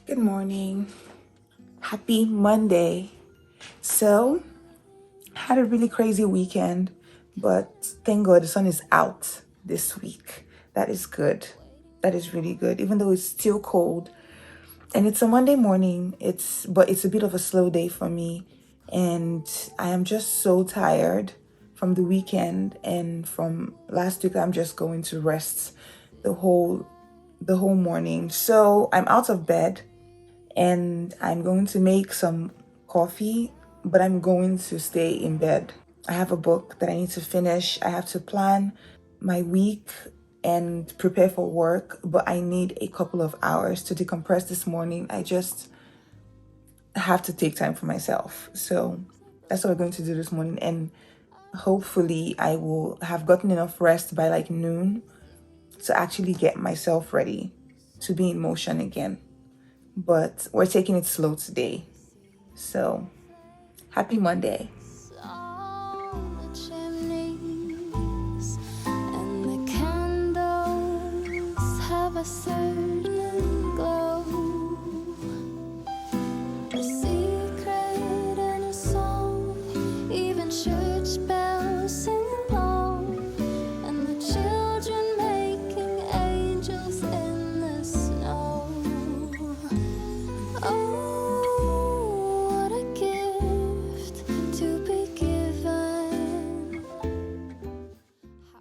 Good morning. Happy Monday. So, had a really crazy weekend, but thank God the sun is out this week. That is good. That is really good. Even though it's still cold and it's a Monday morning, it's a bit of a slow day for me and I am just so tired from the weekend and from last week. I'm just going to rest the whole morning. So, I'm out of bed and I'm going to make some coffee, but I'm going to stay in bed. I have a book that I need to finish. I have to plan my week and prepare for work, but I need a couple of hours to decompress this morning. I just have to take time for myself. So that's what we're going to do this morning. And hopefully, I will have gotten enough rest by like noon to actually get myself ready to be in motion again. But we're taking it slow today. So, happy Monday. On the chimneys, and the candles have a certain glow, a secret and a song, even church bells sing along, and the children making angels in the snow. Oh, what a gift to be given.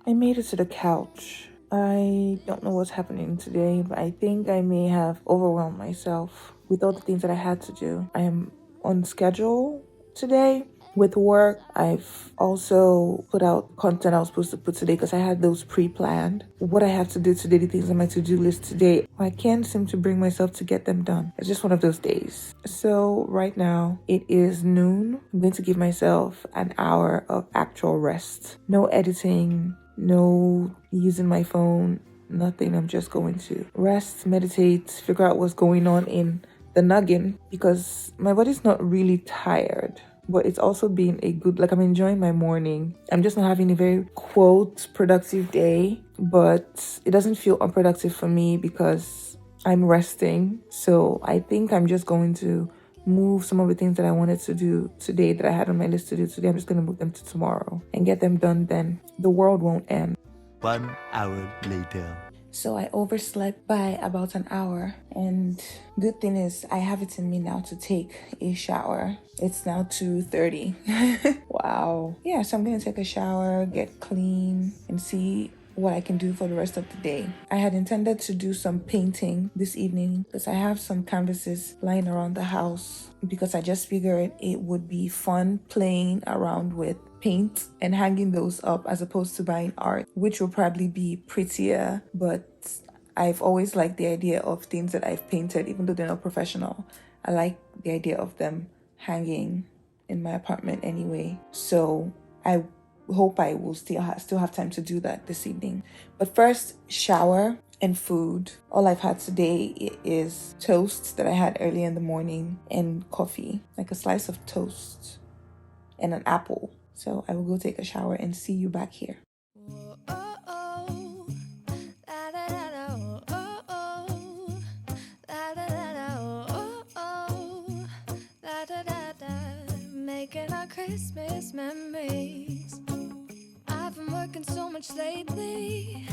I made it to the couch. I don't know what's happening today, but I think I may have overwhelmed myself with all the things that I had to do. I am on schedule today with work. I've also put out content I was supposed to put today because I had those pre-planned. What I have to do today, the things on my to-do list today, I can't seem to bring myself to get them done. It's just one of those days. So right now it is noon. I'm going to give myself an hour of actual rest. No editing, no using my phone, nothing. I'm just going to rest, meditate, figure out what's going on in the noggin because my body's not really tired, but it's also been a good, like I'm enjoying my morning. I'm just not having a very quote productive day, but it doesn't feel unproductive for me because I'm resting. So I think I'm just going to move some of the things that I wanted to do today that I had on my list to do today. I'm just going to move them to tomorrow and get them done then. The world won't end. 1 hour later. So I overslept by about an hour, and good thing is I have it in me now to take a shower. It's now 2:30. Wow. Yeah, so I'm gonna take a shower, get clean, and see what I can do for the rest of the day. I had intended to do some painting this evening because I have some canvases lying around the house because I just figured it would be fun playing around with paint and hanging those up as opposed to buying art, which will probably be prettier, but I've always liked the idea of things that I've painted, even though they're not professional. I like the idea of them hanging in my apartment anyway. So I hope I will still have time to do that this evening. But first, shower and food. All I've had today is toast that I had early in the morning and coffee, like a slice of toast and an apple. So I will go take a shower and see you back here. Making our Christmas memories. I've been working so much lately,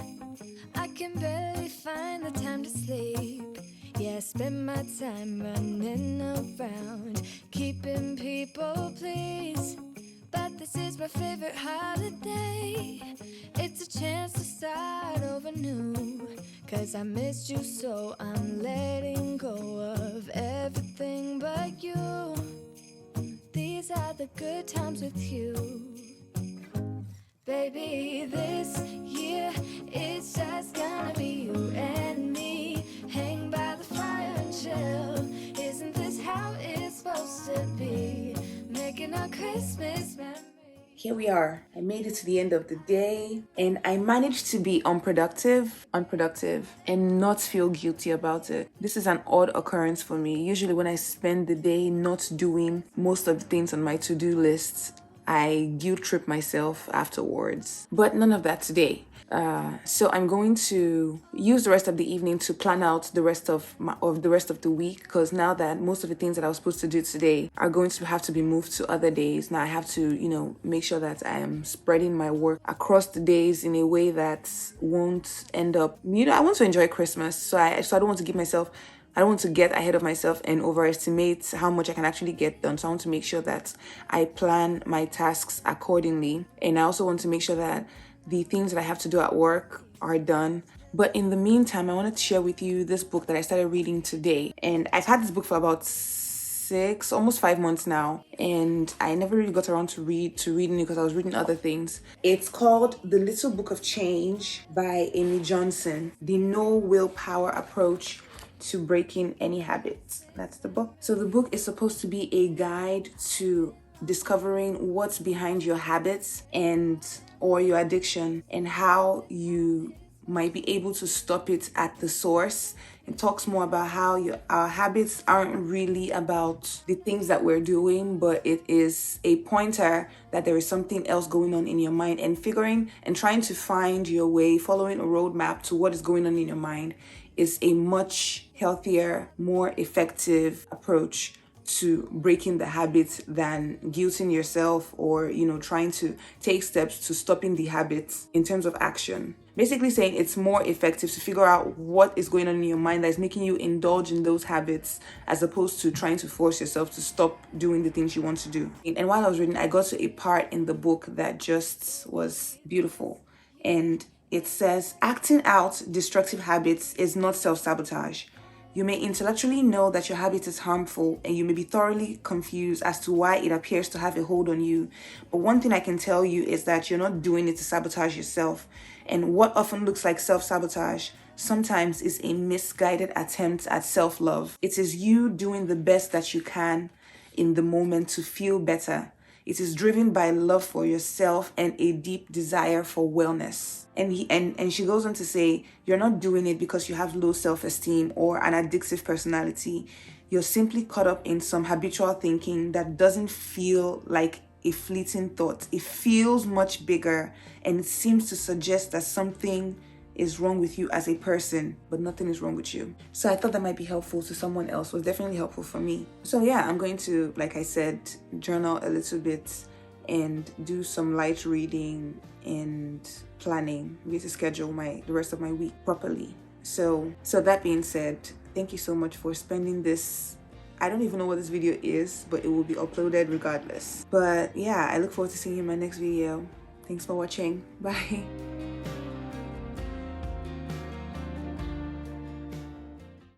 I can barely find the time to sleep. Yeah, I spend my time running around, keeping people pleased. But this is my favorite holiday. It's a chance to start over new. Cause I missed you, so I'm letting go of everything but you. These are the good times with you. Baby, this year it's just gonna be you and me. Hang by the fire and chill. Isn't this how it's supposed to be? Making our Christmas memories. Here we are. I made it to the end of the day and I managed to be unproductive, and not feel guilty about it. This is an odd occurrence for me. Usually when I spend the day not doing most of the things on my to-do list, I guilt trip myself afterwards. But none of that today. So I'm going to use the rest of the evening to plan out the rest of the week, because now that most of the things that I was supposed to do today are going to have to be moved to other days, now I have to, make sure that I am spreading my work across the days in a way that won't end up, I want to enjoy Christmas, so I don't want to I don't want to get ahead of myself and overestimate how much I can actually get done. So I want to make sure that I plan my tasks accordingly. And I also want to make sure that the things that I have to do at work are done. But in the meantime, I wanted to share with you this book that I started reading today. And I've had this book for about almost 5 months now, and I never really got around to reading it because I was reading other things. It's called The Little Book of Change by Amy Johnson, The No Willpower Approach to Breaking Any Habits. That's the book. So the book is supposed to be a guide to discovering what's behind your habits or your addiction, and how you might be able to stop it at the source. It talks more about how our habits aren't really about the things that we're doing, but it is a pointer that there is something else going on in your mind, and trying to find your way, following a roadmap to what is going on in your mind is a much healthier, more effective approach to breaking the habit than guilting yourself or, trying to take steps to stopping the habits in terms of action. Basically saying it's more effective to figure out what is going on in your mind that is making you indulge in those habits, as opposed to trying to force yourself to stop doing the things you want to do. And while I was reading, I got to a part in the book that just was beautiful. And it says, acting out destructive habits is not self-sabotage. You may intellectually know that your habit is harmful, and you may be thoroughly confused as to why it appears to have a hold on you. But one thing I can tell you is that you're not doing it to sabotage yourself. And what often looks like self-sabotage sometimes is a misguided attempt at self-love. It is you doing the best that you can in the moment to feel better. It is driven by love for yourself and a deep desire for wellness. And she goes on to say, you're not doing it because you have low self-esteem or an addictive personality. You're simply caught up in some habitual thinking that doesn't feel like a fleeting thought. It feels much bigger, and it seems to suggest that something is wrong with you as a person, but nothing is wrong with you. So I thought that might be helpful to someone else. It was definitely helpful for me. So yeah, I'm going to, like I said, journal a little bit and do some light reading and planning. I'm going to schedule the rest of my week properly. So that being said, thank you so much for spending this. I don't even know what this video is, but it will be uploaded regardless. But yeah, I look forward to seeing you in my next video. Thanks for watching. Bye.